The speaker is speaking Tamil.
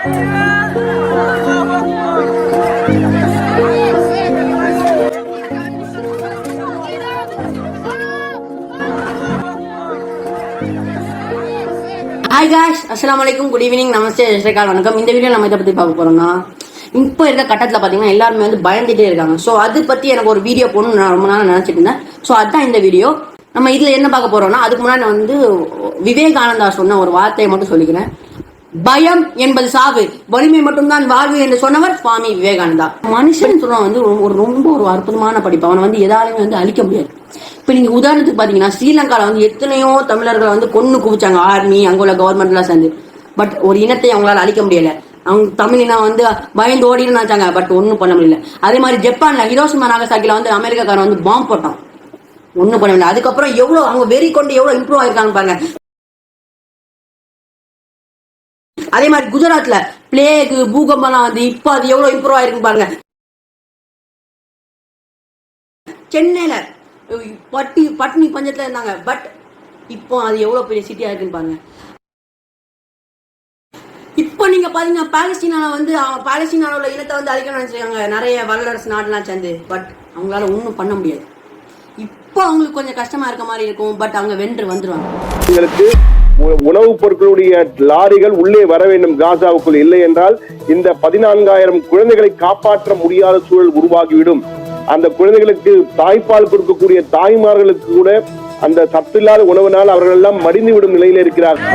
ஹாய் காய்ஸ், அஸ்ஸலாமு அலைக்கும், குட் ஈவினிங், நமஸ்தே, ஸ்ரீகால், வணக்கம். இந்த வீடியோ நம்ம இதை பற்றி பார்க்க போறோம்னா, இப்போ இருக்க கட்டத்தில் பார்த்தீங்கன்னா எல்லாருமே வந்து பயந்துட்டே இருக்காங்க. ஸோ அது பற்றி எனக்கு ஒரு வீடியோ போடணும்னு நான் ரொம்ப நாள் நினச்சிட்டு இருந்தேன். ஸோ அதுதான் இந்த வீடியோ. நம்ம இதில் என்ன பார்க்க போறோம்னா, அதுக்கு முன்னாடி நான் வந்து விவேகானந்தா சொன்ன ஒரு வார்த்தையை மட்டும் சொல்லிக்கிறேன். பயம் என்பது சாவு, வலிமை மட்டும்தான் வாழ்வு என்று சொன்னவர் சுவாமி விவேகானந்தா. மனுஷன் சொல்ல வந்து ரொம்ப ஒரு அற்புதமான படிப்பு. அவனை வந்து எதாலையுமே வந்து அழிக்க முடியாது. இப்ப நீங்க உதாரணத்துக்கு பாத்தீங்கன்னா, ஸ்ரீலங்கால வந்து எத்தனையோ தமிழர்களை வந்து கொன்னு குவிச்சாங்க, ஆர்மி அங்க உள்ள கவர்மெண்ட் எல்லாம் சேர்ந்து. பட் ஒரு இனத்தை அவங்களால அழிக்க முடியல. அவங்க தமிழினா வந்து பயந்து ஓடினு நினைச்சாங்க, பட் ஒன்னும் பண்ண முடியல. அதே மாதிரி ஜப்பான்ல ஹிரோஷிமா நாகசாக்கில வந்து அமெரிக்காக்காரன் வந்து பாம்பு போட்டான், ஒன்னும் பண்ண முடியல. அதுக்கப்புறம் எவ்வளவு அவங்க வெறி கொண்டு எவ்வளவு இம்ப்ரூவ் ஆயிருக்காங்க பாருங்க. அதே மாதிரி குஜராத்ல பிளேக் பூகம்பம் வந்து இப்ப அது எவ்வளவு இம்ப்ரூவ் ஆயிருக்கு பாருங்க. சென்னையில பட்டினி பஞ்சத்துல இருந்தாங்க, பட் இப்போ அது எவ்வளவு பெரிய சிட்டியா இருக்குன்னு பாருங்க. இப்போ நீங்க பாத்தீங்கன்னா பாலஸ்தீனால வந்து பாலஸ்தீனால உள்ள இனத்தை வந்து அழிக்கணும்னு நினைச்சிருக்காங்க நிறைய வல்லரசு நாடுலாம் சேர்ந்து. பட் அவங்களால ஒன்றும் பண்ண முடியாது. இப்போ அவங்களுக்கு கொஞ்சம் கஷ்டமா இருக்க மாதிரி இருக்கும், பட் அவங்க வென்று வந்துருவாங்க. உணவுப் பொருட்களுடைய லாரிகள் உள்ளே வர வேண்டும் காசாவுக்குள், இல்லை என்றால் இந்த 14,000 குழந்தைகளை காப்பாற்ற முடியாத சூழல் உருவாகிவிடும். அந்த குழந்தைகளுக்கு தாய்ப்பால் கொடுக்கக்கூடிய தாய்மார்களுக்கு கூட அந்த சத்தில்லாத உணவினால் அவர்கள் எல்லாம் மடிந்து விடும் நிலையில் இருக்கிறார்கள்.